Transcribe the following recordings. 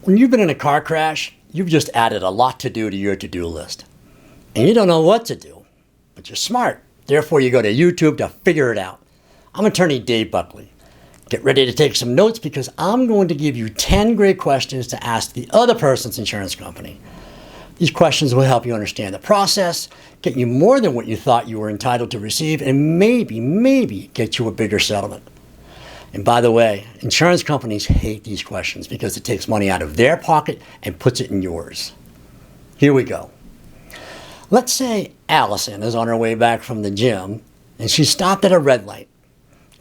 When you've been in a car crash, you've just added a lot to do to your to-do list. And you don't know what to do, but you're smart. Therefore, you go to YouTube to figure it out. I'm attorney Dave Buckley. Get ready to take some notes because I'm going to give you 10 great questions to ask the other person's insurance company. These questions will help you understand the process, get you more than what you thought you were entitled to receive, and maybe get you a bigger settlement. And by the way, insurance companies hate these questions because it takes money out of their pocket and puts it in yours. Here we go. Let's say Allison is on her way back from the gym and she stopped at a red light.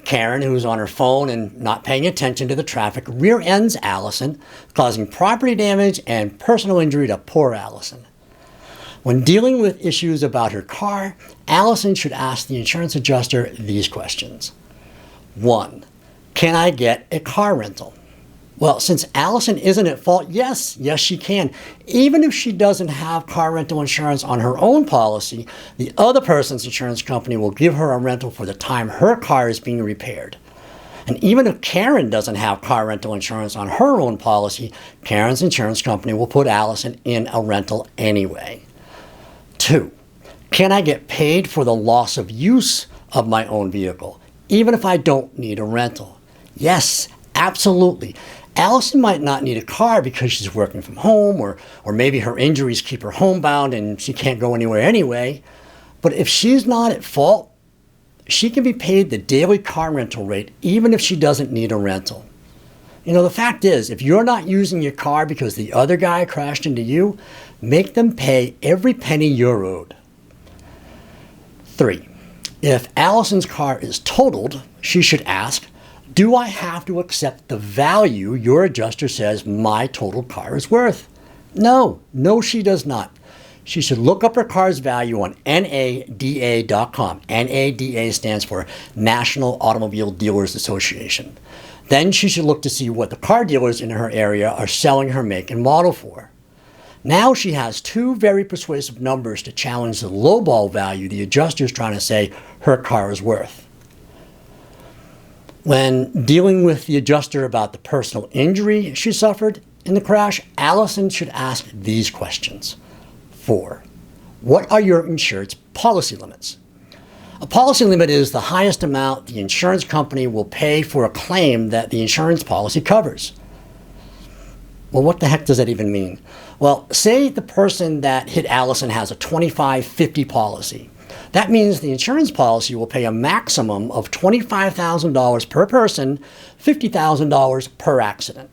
Karen, who's on her phone and not paying attention to the traffic, rear-ends Allison, causing property damage and personal injury to poor Allison. When dealing with issues about her car, Allison should ask the insurance adjuster these questions. 1. Can I get a car rental? Well, since Allison isn't at fault, yes, she can. Even if she doesn't have car rental insurance on her own policy, the other person's insurance company will give her a rental for the time her car is being repaired. And even if Karen doesn't have car rental insurance on her own policy, Karen's insurance company will put Allison in a rental anyway. 2. Can I get paid for the loss of use of my own vehicle, even if I don't need a rental? Yes, absolutely. Allison might not need a car because she's working from home or maybe her injuries keep her homebound and she can't go anywhere anyway. But if she's not at fault, she can be paid the daily car rental rate even if she doesn't need a rental. You know, the fact is, if you're not using your car because the other guy crashed into you, make them pay every penny you're owed. 3. If Allison's car is totaled, she should ask, do I have to accept the value your adjuster says my totaled car is worth? No, she does not. She should look up her car's value on NADA.com. NADA stands for National Automobile Dealers Association. Then she should look to see what the car dealers in her area are selling her make and model for. Now she has 2 very persuasive numbers to challenge the lowball value the adjuster is trying to say her car is worth. When dealing with the adjuster about the personal injury she suffered in the crash, Allison should ask these questions. 4. What are your insured's policy limits? A policy limit is the highest amount the insurance company will pay for a claim that the insurance policy covers. Well, what the heck does that even mean? Well, say the person that hit Allison has a 25/50 policy. That means the insurance policy will pay a maximum of $25,000 per person, $50,000 per accident.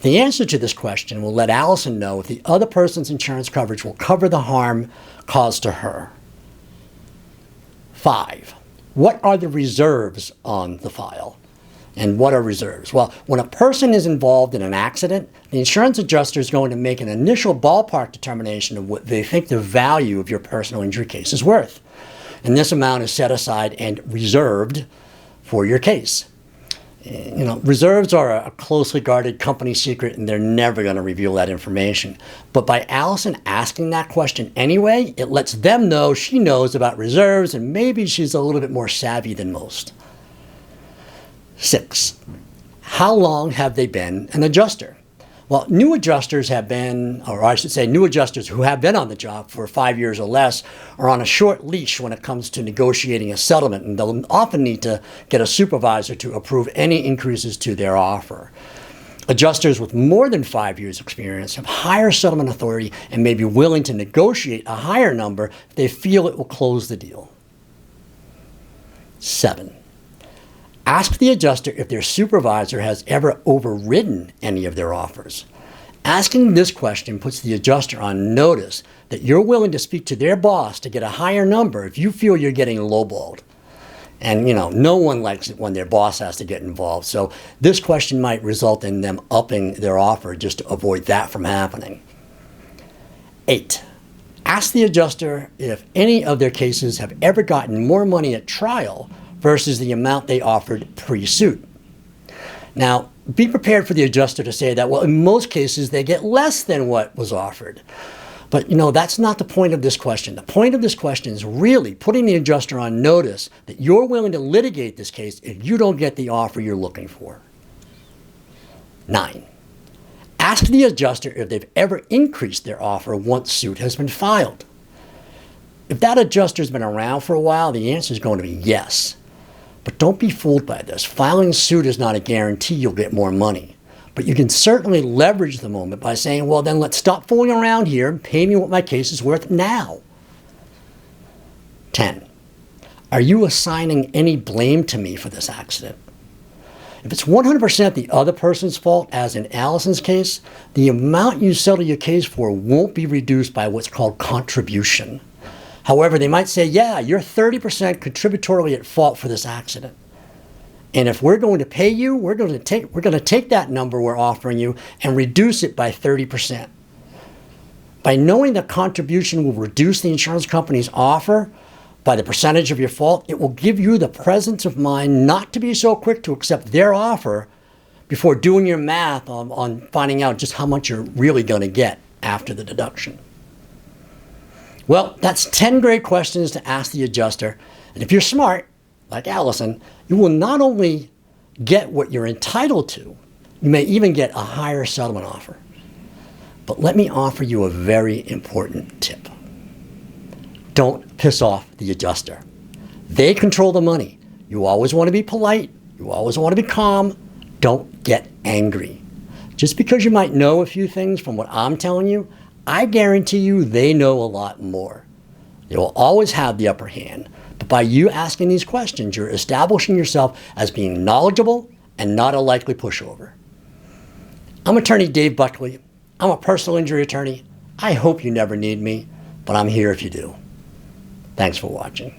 The answer to this question will let Allison know if the other person's insurance coverage will cover the harm caused to her. 5. What are the reserves on the file? And what are reserves? Well, when a person is involved in an accident, the insurance adjuster is going to make an initial ballpark determination of what they think the value of your personal injury case is worth. And this amount is set aside and reserved for your case. You know, reserves are a closely guarded company secret and they're never going to reveal that information. But by Allison asking that question anyway, it lets them know she knows about reserves and maybe she's a little bit more savvy than most. 6. How long have they been an adjuster? Well, new adjusters have been, or I should say new adjusters who have been on the job for 5 years or less are on a short leash when it comes to negotiating a settlement, and they'll often need to get a supervisor to approve any increases to their offer. Adjusters with more than 5 years experience have higher settlement authority and may be willing to negotiate a higher number if they feel it will close the deal. 7. Ask the adjuster if their supervisor has ever overridden any of their offers. Asking this question puts the adjuster on notice that you're willing to speak to their boss to get a higher number if you feel you're getting lowballed. And, you know, no one likes it when their boss has to get involved. So this question might result in them upping their offer just to avoid that from happening. 8. Ask the adjuster if any of their cases have ever gotten more money at trial versus the amount they offered pre-suit. Now, be prepared for the adjuster to say that, well, in most cases, they get less than what was offered. But, you know, that's not the point of this question. The point of this question is really putting the adjuster on notice that you're willing to litigate this case if you don't get the offer you're looking for. 9. Ask the adjuster if they've ever increased their offer once suit has been filed. If that adjuster's been around for a while, the answer is going to be yes. But don't be fooled by this. Filing suit is not a guarantee you'll get more money. But you can certainly leverage the moment by saying, well, then let's stop fooling around here and pay me what my case is worth now. 10. Are you assigning any blame to me for this accident? If it's 100% the other person's fault, as in Allison's case, the amount you settle your case for won't be reduced by what's called contribution. However, they might say, yeah, you're 30% contributorily at fault for this accident. And if we're going to pay you, we're going to take that number we're offering you and reduce it by 30%. By knowing that contribution will reduce the insurance company's offer by the percentage of your fault, it will give you the presence of mind not to be so quick to accept their offer before doing your math on finding out just how much you're really going to get after the deduction. Well, that's 10 great questions to ask the adjuster. And if you're smart, like Allison, you will not only get what you're entitled to, you may even get a higher settlement offer. But let me offer you a very important tip. Don't piss off the adjuster. They control the money. You always want to be polite. You always want to be calm. Don't get angry. Just because you might know a few things from what I'm telling you, I guarantee you they know a lot more. They will always have the upper hand. But by you asking these questions, you're establishing yourself as being knowledgeable and not a likely pushover. I'm attorney Dave Buckley. I'm a personal injury attorney. I hope you never need me, but I'm here if you do. Thanks for watching.